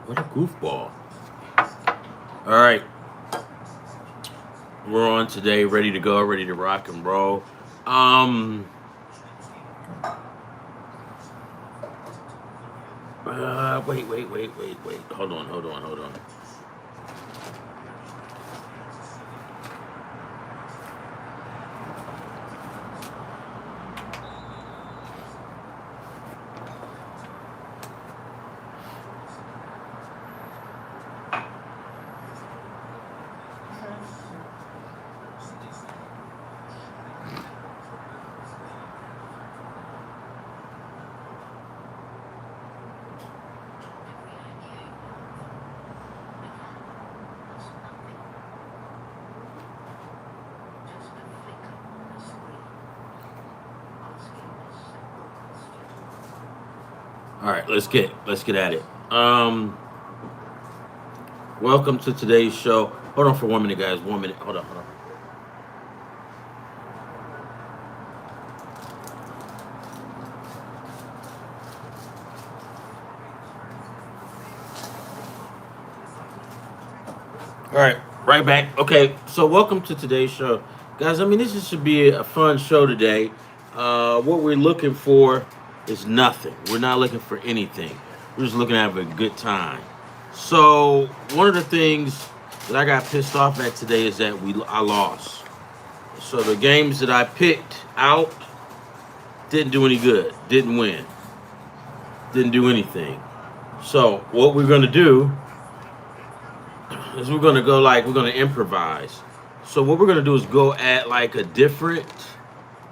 What a goofball. All right. We're on today, ready to go, ready to rock and roll. Um, wait. Hold on. All right, let's get at it. Welcome to today's show. Hold on for 1 minute, guys. 1 minute. Hold on. All right, right back. Okay, so welcome to today's show, guys. I mean, should be a fun show today. What we're looking for is nothing. We're not looking for anything. We're just looking to have a good time. So one of the things that I got pissed off at today is that I lost. So the games that I picked out didn't do any good. Didn't win. Didn't do anything. So what we're gonna do is we're gonna improvise. So what we're gonna do is go at like a different.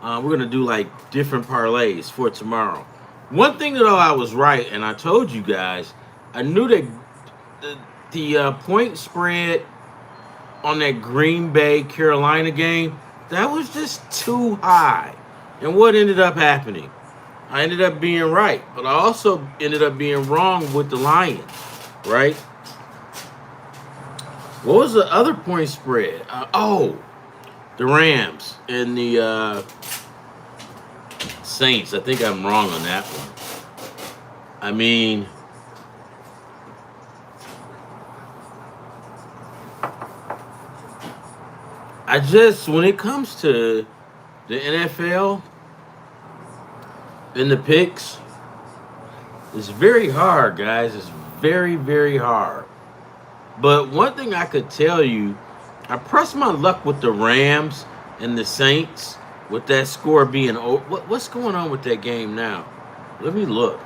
We're gonna do like different parlays for tomorrow. One thing that I was right, and I told you guys, I knew that the point spread on that Green Bay Carolina game, that was just too high. And what ended up happening? I ended up being right, but I also ended up being wrong with the Lions, right? What was the other point spread? The Rams and the Saints. I think I'm wrong on that one. I mean, when it comes to the NFL and the picks, it's very hard, guys. It's very, very hard. But one thing I could tell you, I pressed my luck with the Rams and the Saints with that score being over. What's going on with that game now? Let me look.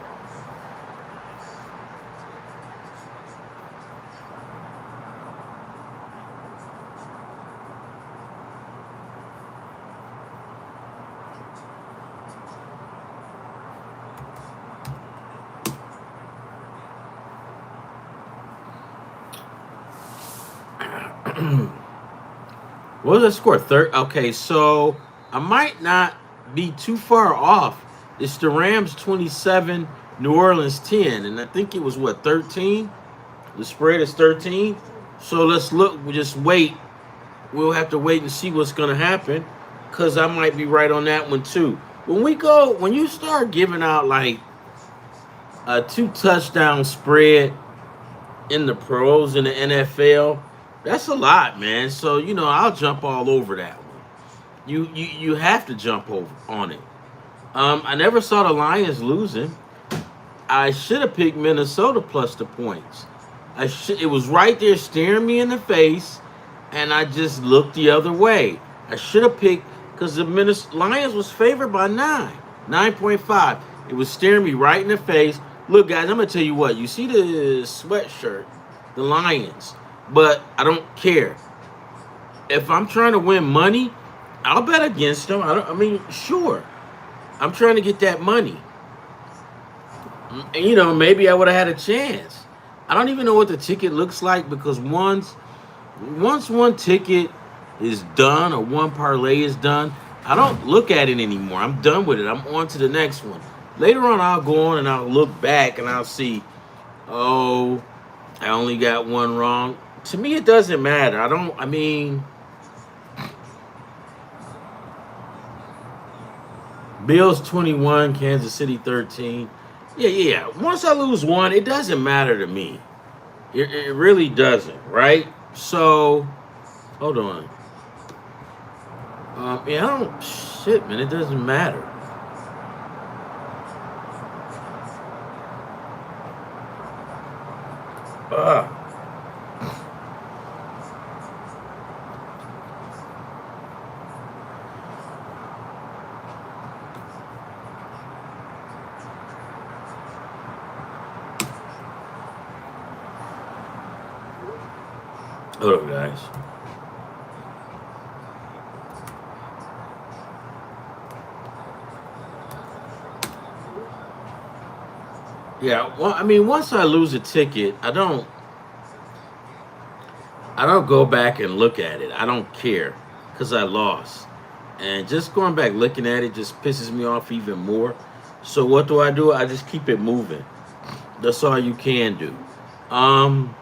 What was the score? Third. Okay, so I might not be too far off. It's the Rams 27, New Orleans 10, and I think it was what 13. The spread is 13. So let's look. We just wait. We'll have to wait and see what's gonna happen, cause I might be right on that one too. When you start giving out like a 2 touchdown spread in the pros in the NFL, that's a lot, man. So I'll jump all over that one. You have to jump over on it. I never saw the Lions losing. I should have picked Minnesota plus the points. It was right there staring me in the face, and I just looked the other way. I should have picked because the Lions was favored by 9.5. It was staring me right in the face. Look, guys, I'm gonna tell you what. You see the sweatshirt, the Lions, but I don't care. If I'm trying to win money, I'll bet against them. Sure, I'm trying to get that money. And, maybe I would have had a chance. I don't even know what the ticket looks like because once one ticket is done or one parlay is done, I don't look at it anymore. I'm done with it. I'm on to the next one. Later on, I'll go on and I'll look back and I'll see, oh, I only got one wrong. To me, it doesn't matter. Bills 21, Kansas City 13. Yeah. Once I lose one, it doesn't matter to me. It really doesn't, right? So, hold on. Yeah, I don't. Shit, man, it doesn't matter. Ah. Hold on, guys. Yeah, well, I mean, once I lose a ticket, I don't go back and look at it. I don't care because I lost. And just going back looking at it just pisses me off even more. So what do? I just keep it moving. That's all you can do. Um,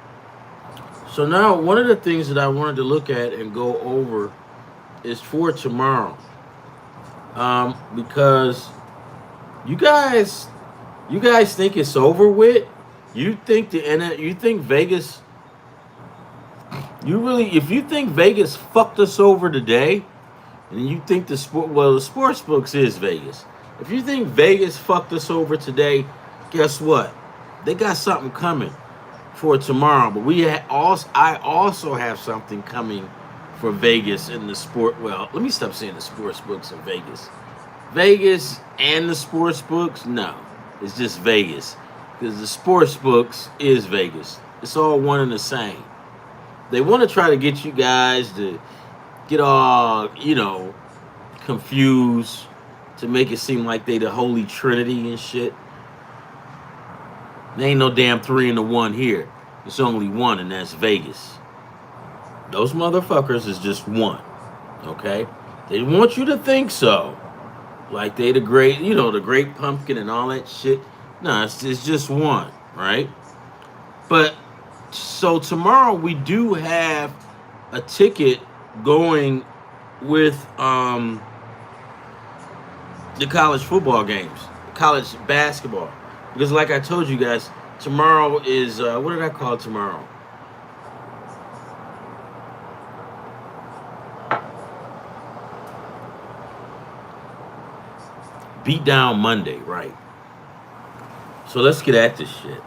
so now one of the things that I wanted to look at and go over is for tomorrow. Because you guys you guys think it's over with? You think Vegas you really if you think Vegas fucked us over today, and you think the sports books is Vegas. If you think Vegas fucked us over today, guess what? They got something coming for tomorrow. But I also have something coming for Vegas in the sport. Well, let me stop saying the sports books in Vegas. Vegas and the sports books, no, it's just Vegas because the sports books is Vegas. It's all one and the same. They want to try to get you guys to get all confused to make it seem like they the holy trinity and shit. There ain't no damn three and the one here. It's only one, and that's Vegas. Those motherfuckers is just one. Okay? They want you to think so. Like they the great pumpkin and all that shit. No, it's just one, right? But so tomorrow we do have a ticket going with the college football games, college basketball. Because like I told you guys, tomorrow is what did I call tomorrow? Beat Down Monday, right? So let's get at this shit.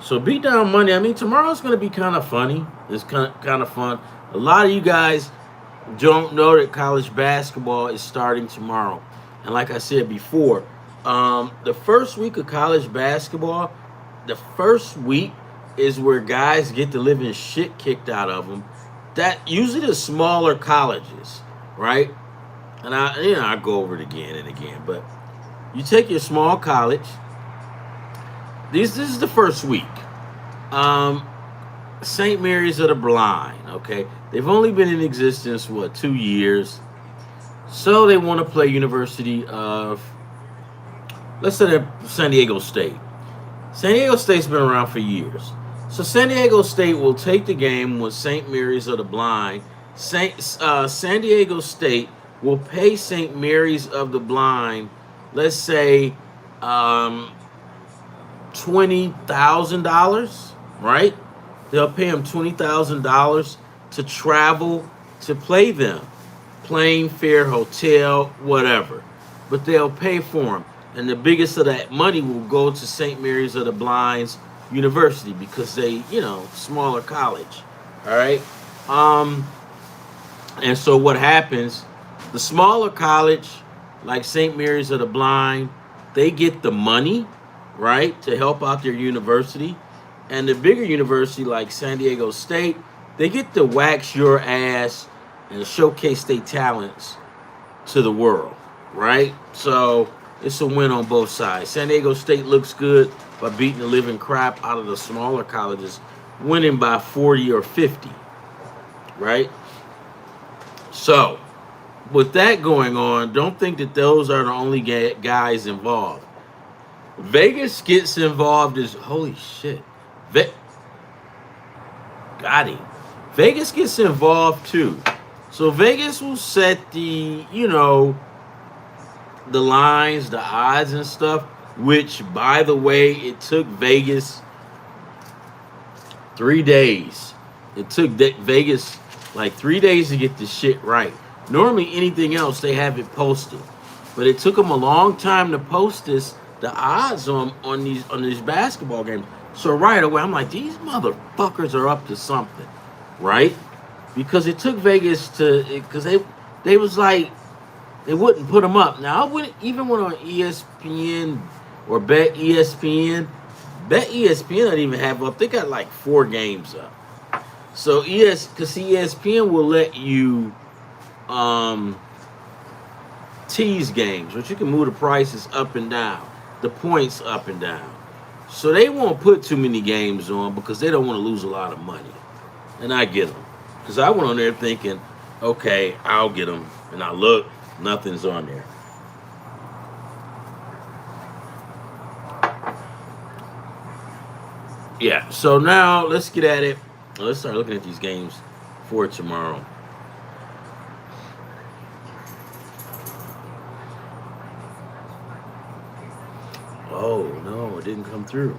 So Beat Down Monday, I mean tomorrow's gonna be kind of funny. It's kind of fun. A lot of you guys don't know that college basketball is starting tomorrow. And like I said before, the first week of college basketball, the first week is where guys get the living shit kicked out of them. That usually the smaller colleges, right? And I go over it again and again. But you take your small college. This is the first week. St. Mary's of the Blind. Okay, they've only been in existence 2 years. So they want to play University of, let's say they're San Diego State. San Diego State's been around for years. So San Diego State will take the game with St. Mary's of the Blind. San Diego State will pay St. Mary's of the Blind, let's say, $20,000, right? They'll pay them $20,000 to travel to play them. Plane fare, hotel, whatever. But they'll pay for them. And the biggest of that money will go to St. Mary's of the Blind's University because they, smaller college. All right? And so what happens, the smaller college, like St. Mary's of the Blind, they get the money, right, to help out their university. And the bigger university, like San Diego State, they get to wax your ass and showcase their talents to the world, right? So it's a win on both sides. San Diego State looks good by beating the living crap out of the smaller colleges, winning by 40 or 50, right? So with that going on, don't think that those are the only guys involved. Vegas gets involved as holy shit. Got him. Vegas gets involved too. So Vegas will set the, the lines, the odds and stuff, which by the way, it took Vegas 3 days. It took Vegas like 3 days to get this shit right. Normally, anything else they have it posted, but it took them a long time to post the odds on these basketball games. So right away, I'm like, these motherfuckers are up to something, right? Because it took Vegas because they was like they wouldn't put them up. Now I wouldn't even went on ESPN or Bet ESPN. Bet ESPN don't even have up. They got like 4 games up. So because ESPN will let you tease games, which you can move the prices up and down, the points up and down. So they won't put too many games on because they don't want to lose a lot of money. And I get them. Because I went on there thinking, okay, I'll get them. And I look, nothing's on there. Yeah, so now let's get at it. Let's start looking at these games for tomorrow. Oh, no, it didn't come through.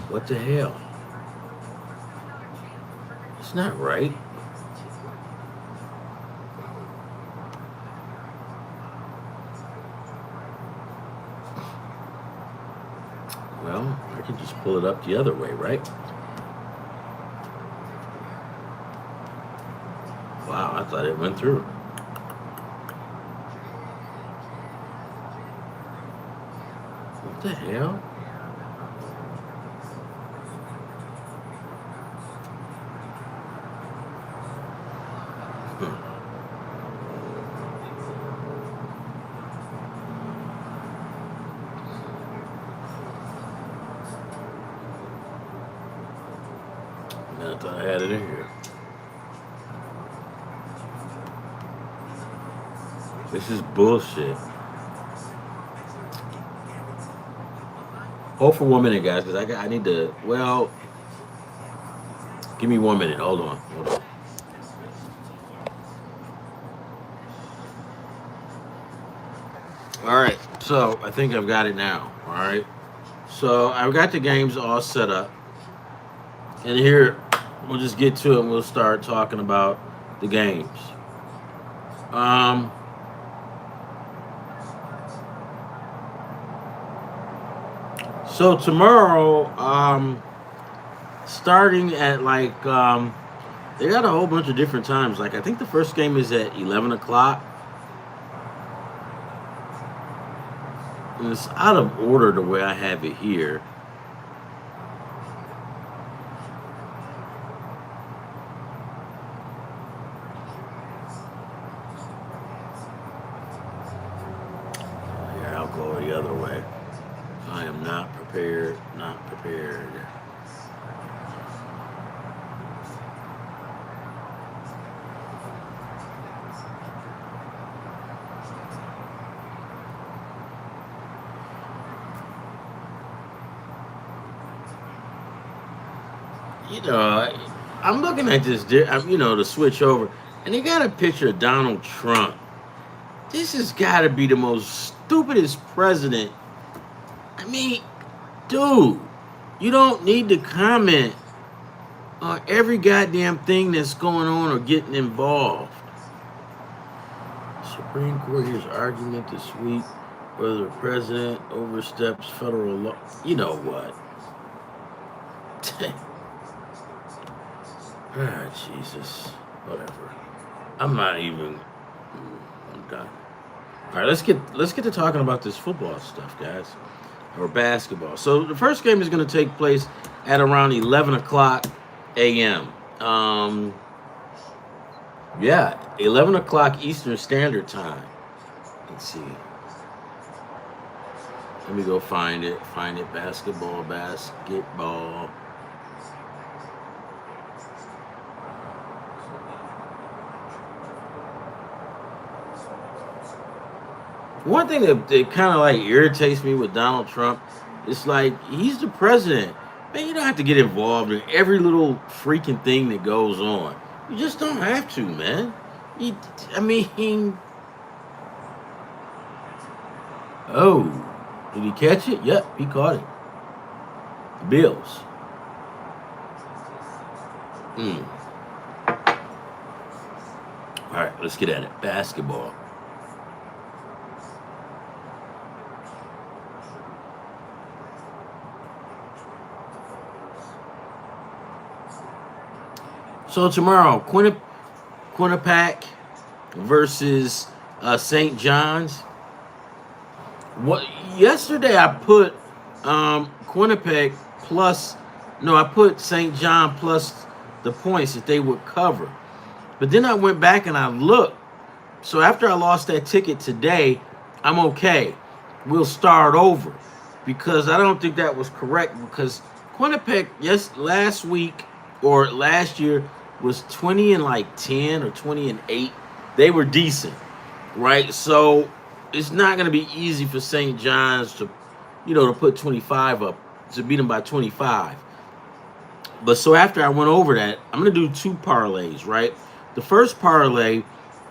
What the hell? It's not right. Well, I can just pull it up the other way, right? Wow, I thought it went through. What the hell? I thought I had it in here. This is bullshit. Hold for 1 minute, guys, because I need to. Well, give me 1 minute. Hold on. All right. So I think I've got it now. All right. So I've got the games all set up, and here we'll just get to it. And we'll start talking about the games. So tomorrow, starting at like they got a whole bunch of different times. Like I think the first game is at 11 o'clock. And it's out of order the way I have it here. Here, I'll go the other way. I am not prepared, not prepared. You know, I'm looking at this, to switch over, and they got a picture of Donald Trump. This has got to be the most stupidest president. I mean, dude, you don't need to comment on every goddamn thing that's going on or getting involved. Supreme Court hears argument this week whether the president oversteps federal law. You know what? Ah, Jesus. Whatever. I'm not even. I'm done. All right, let's get to talking about this football stuff, guys, or basketball. So the first game is going to take place at around 11 o'clock a.m. 11 o'clock Eastern Standard Time. Let's see. Let me go find it. Basketball. One thing that kind of like irritates me with Donald Trump, it's like he's the president. Man, you don't have to get involved in every little freaking thing that goes on. You just don't have to, man. I mean, Oh, did he catch it? Yep, he caught it. Bills. Mm. All right, let's get at it. Basketball. So tomorrow, Quinnipiac versus St. John's. What yesterday I put Quinnipiac plus no, I put St. John plus the points that they would cover. But then I went back and I looked. So after I lost that ticket today, I'm okay. We'll start over because I don't think that was correct because Quinnipiac, yes, last week or last year was 20 and like 10 or 20 and 8. They were decent, right? So it's not going to be easy for St. John's to, to put 25 up, to beat them by 25. But so after I went over that, I'm going to do two parlays, right? The first parlay,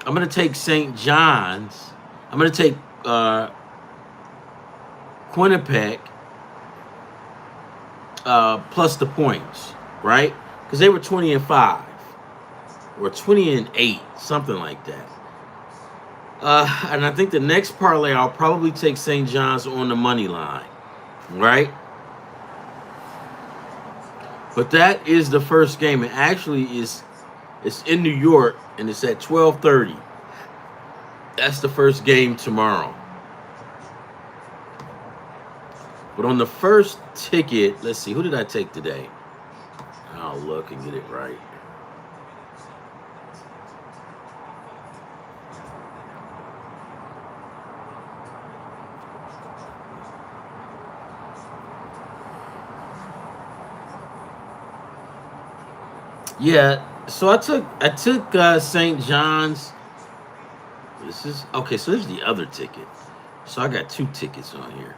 I'm going to take St. John's. I'm going to take Quinnipiac plus the points, right? Because they were 20 and 5 or 20 and 8, something like that. And I think the next parlay, I'll probably take St. John's on the money line, right? But that is the first game. It actually is. It's in New York, and it's at 12:30. That's the first game tomorrow. But on the first ticket, let's see, who did I take today? I'll look and get it right. Yeah, so I took St. John's. This is okay. So there's the other ticket. So I got two tickets on here.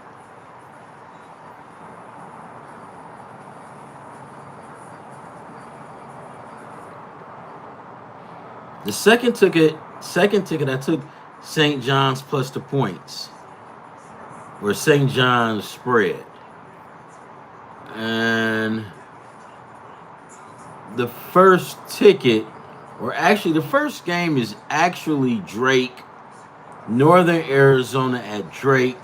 The second ticket, I took St. John's plus the points, or St. John's spread, and the first ticket, or actually the first game is actually Drake, Northern Arizona at Drake.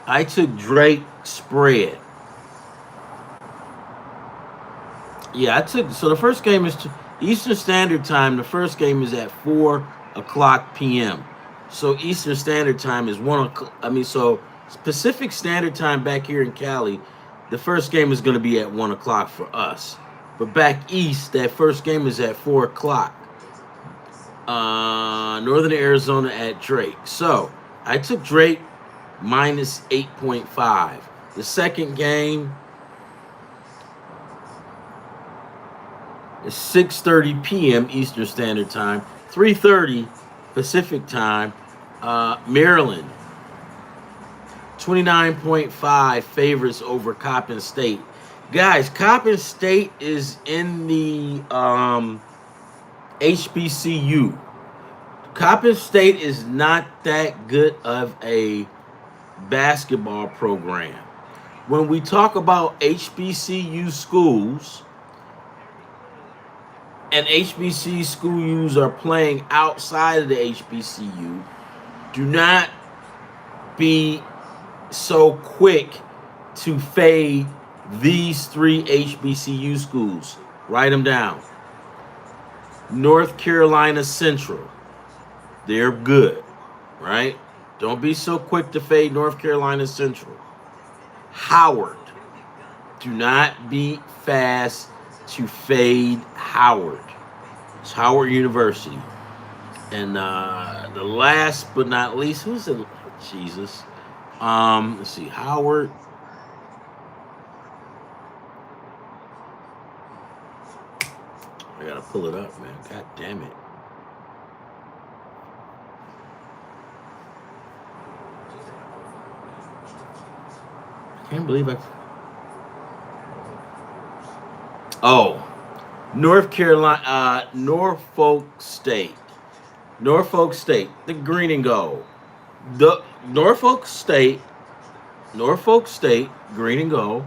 I took Drake spread. Yeah, so the first game is Eastern Standard Time. The first game is at 4:00 p.m. So Eastern Standard Time is 1:00. So Pacific Standard Time back here in Cali, the first game is going to be at 1:00 for us. But back east, that first game is at 4:00. Northern Arizona at Drake. So I took Drake minus 8.5. The second game is 6:30 p.m. Eastern Standard Time, 3:30 Pacific Time. Maryland, 29.5 favorites over Coppin State. Guys, Coppin State is in the HBCU. Coppin State is not that good of a basketball program. When we talk about HBCU schools, and HBC schools are playing outside of the HBCU, do not be so quick to fade these three HBCU schools. Write them down. North Carolina Central. They're good, right? Don't be so quick to fade North Carolina Central. Howard. Do not be fast to fade Howard. It's Howard University. And the last but not least, who's it? Jesus. Let's see, Howard. I gotta pull it up, man. God damn it. I can't believe I. Oh, North Carolina, Norfolk State. Norfolk State, the green and gold. The Norfolk State Norfolk State, green and gold,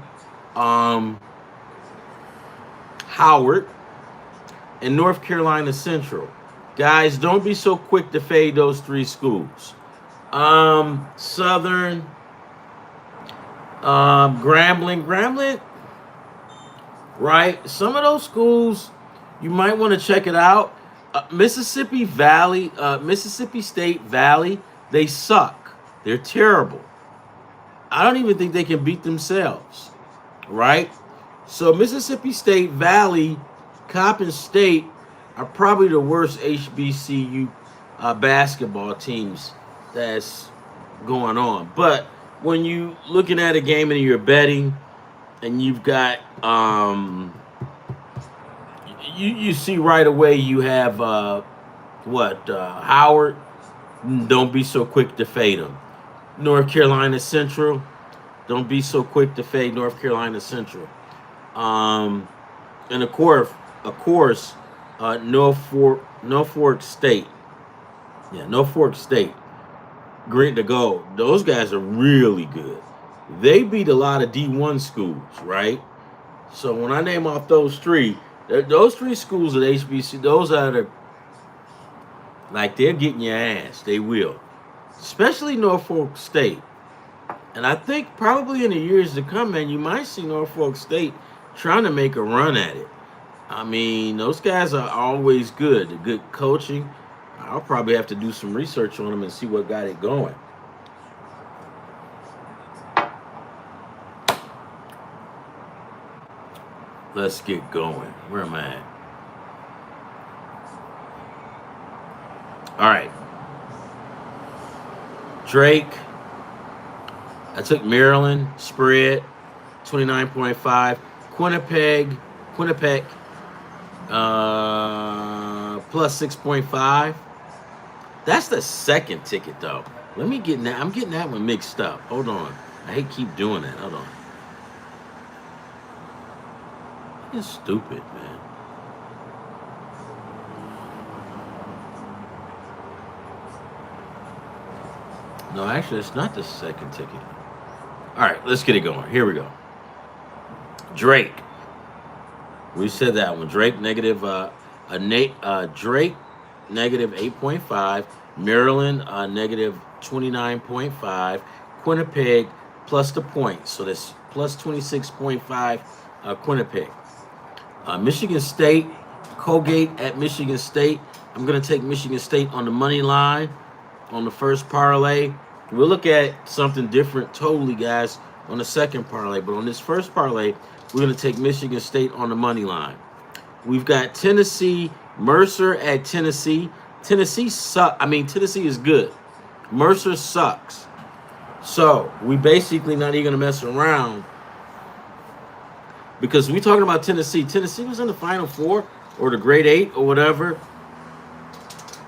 um, Howard, and North Carolina Central. Guys, don't be so quick to fade those three schools. Southern, Grambling, right? Some of those schools, you might want to check it out. Mississippi State Valley, they suck. They're terrible. I don't even think they can beat themselves, right? So Mississippi State Valley, Coppin State are probably the worst HBCU basketball teams that's going on. But when you looking at a game and you're betting, and you've got you see right away you have Howard. Don't be so quick to fade them. North Carolina Central. Don't be so quick to fade North Carolina Central. Um, and Norfolk State. Yeah, Norfolk State. Green to go. Those guys are really good. They beat a lot of D1 schools, right? So when I name off those three schools at HBC, those are they're getting your ass. They will, especially Norfolk State. And I think probably in the years to come, man, you might see Norfolk State trying to make a run at it. I mean, those guys are always good. The good coaching. I'll probably have to do some research on them and see what got it going. Let's get going. Where am I at? All right. Drake. I took Maryland spread 29.5. Quinnipiac plus 6.5. That's the second ticket though. Let me get that. I'm getting that one mixed up. Hold on. I hate keep doing that. Hold on. It's stupid, man. No, actually, it's not the second ticket. All right, let's get it going. Here we go. Drake. We said that one. Drake negative. Drake negative 8.5. Maryland negative 29.5. Quinnipiac plus the points. So that's plus 26.5. Quinnipiac. Michigan State. Colgate at Michigan State. I'm going to take Michigan State on the money line on the first parlay. We'll look at something different totally, guys, on the second parlay. But on this first parlay, we're going to take Michigan State on the money line. We've got Tennessee, Mercer at Tennessee. Tennessee is good. Mercer sucks. So we basically not even going to mess around because we talking about Tennessee. Tennessee was in the Final Four or the Grade 8 or whatever.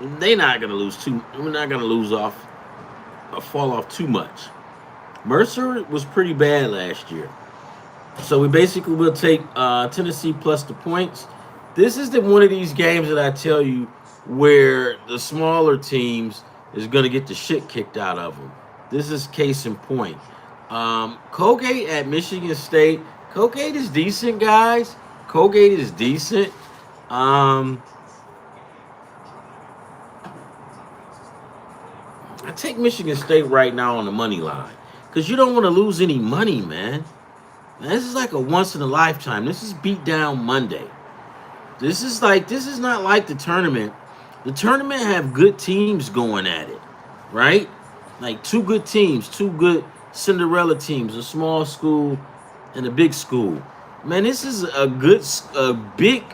They're not going to lose we're not going to fall off too much. Mercer was pretty bad last year. So we basically will take Tennessee plus the points. This is one of these games that I tell you where the smaller teams is going to get the shit kicked out of them. This is case in point. Colgate at Michigan State. Colgate is decent, guys. Colgate is decent. I take Michigan State right now on the money line because you don't want to lose any money, man. Now, this is like a once in a lifetime. This is beat down Monday. This is not like the tournament. The tournament have good teams going at it, right? Like two good teams, two good Cinderella teams, a small school and a big school. Man, this is a big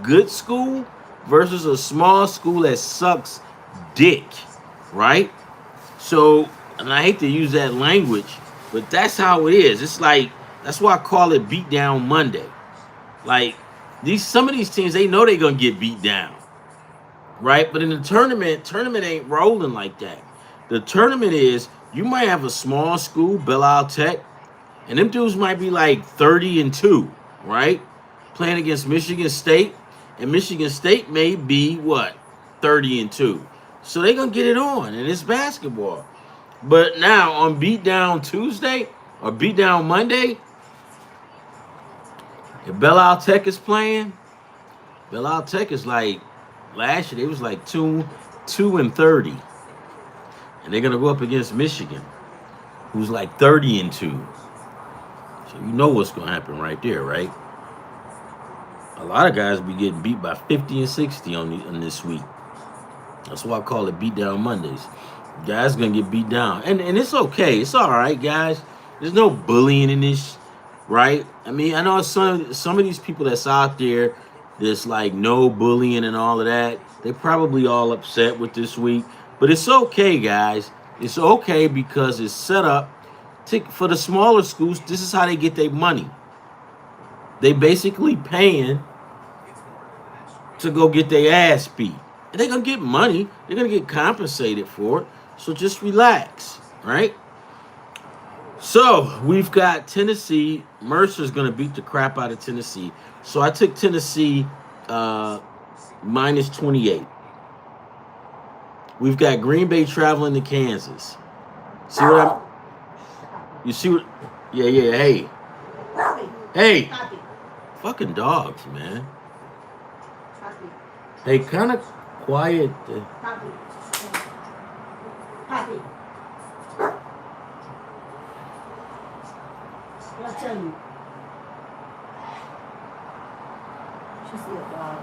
good school versus a small school that sucks dick, right? So, and I hate to use that language, but that's how it is. It's like, that's why I call it beat down Monday. Like, some of these teams, they know they're going to get beat down, right? But in the tournament ain't rolling like that. The tournament is, you might have a small school, Belle Isle Tech, and them dudes might be like 30-2, right? Playing against Michigan State, and Michigan State may be, 30-2. So they're going to get it on, and it's basketball. But now, on Beatdown Tuesday, or beat down Monday, if Belle Tech is playing, Belle Tech is like last year they was like 2-30, and they're gonna go up against Michigan, who's like 30-2. So you know what's gonna happen right there, right? A lot of guys be getting beat by 50 and 60 on this week. That's why I call it beat down Mondays. Guys gonna get beat down, and it's okay. It's all right, guys. There's no bullying in this, right? I mean, I know some of these people that's out there, that's like no bullying and all of that. They probably all upset with this week, but it's okay, guys. It's okay because it's set up for the smaller schools. This is how they get their money. They basically paying to go get their ass beat. And they're going to get money. They're going to get compensated for it. So just relax, right? So we've got Tennessee. Mercer's going to beat the crap out of Tennessee. So I took Tennessee minus 28. We've got Green Bay traveling to Kansas. See what I'm... You see what... Yeah, hey. Hey. Fucking dogs, man. Hey, kind of quiet. Poppy. I'll tell you. She's a dog.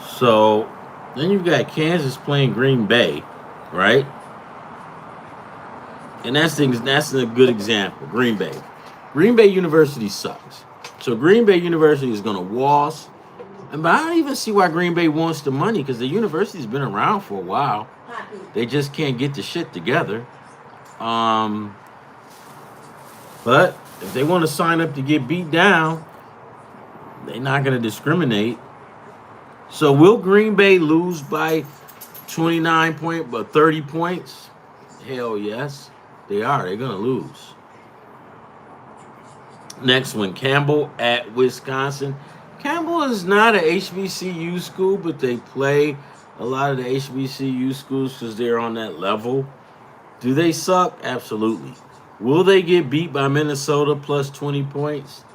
So, then you've got Kansas playing Green Bay, right? And that's a good example. Green Bay. Green Bay University sucks. So Green Bay University is going to waltz. But I don't even see why Green Bay wants the money because the university's been around for a while. They just can't get the shit together. But if they want to sign up to get beat down, they're not going to discriminate. So will Green Bay lose by 30 points? Hell yes, they are. They're going to lose. Next one, Campbell at Wisconsin. Campbell is not an HBCU school, but they play a lot of the HBCU schools because they're on that level. Do they suck? Absolutely. Will they get beat by Minnesota plus 20 points?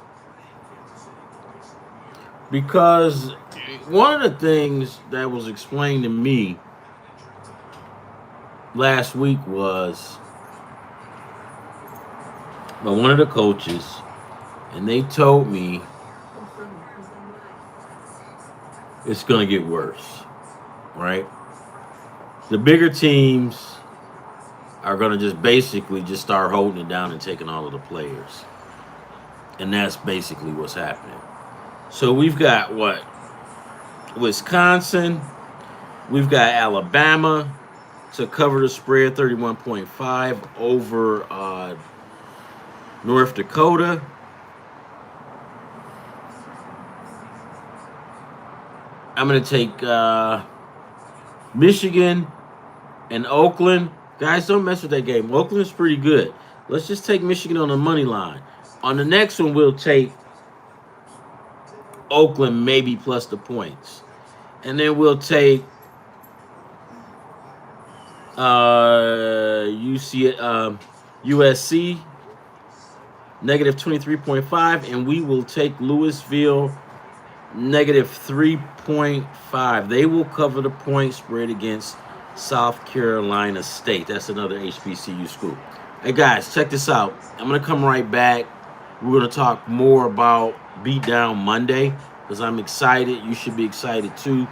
Because one of the things that was explained to me last week was by one of the coaches, and they told me it's going to get worse, right? The bigger teams are going to just start holding it down and taking all of the players. And that's basically what's happening. So we've got what? Wisconsin. We've got Alabama to cover the spread, 31.5 over North Dakota. I'm going to take Michigan and Oakland. Guys, don't mess with that game. Oakland's pretty good. Let's just take Michigan on the money line. On the next one, we'll take Oakland maybe plus the points. And then we'll take USC negative 23.5, and we will take Louisville negative 3.5. They will cover the point spread against South Carolina State. That's another HBCU school. Hey guys, check this out. I'm going to come right back. We're going to talk more about Beat Down Monday because I'm excited. You should be excited too.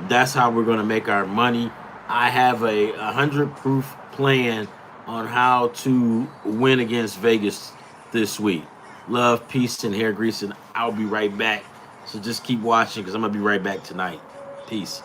That's how we're going to make our money. I have a 100 proof plan on how to win against Vegas this week. Love, peace, and hair grease, and I'll be right back. So just keep watching because I'm going to be right back tonight. Peace.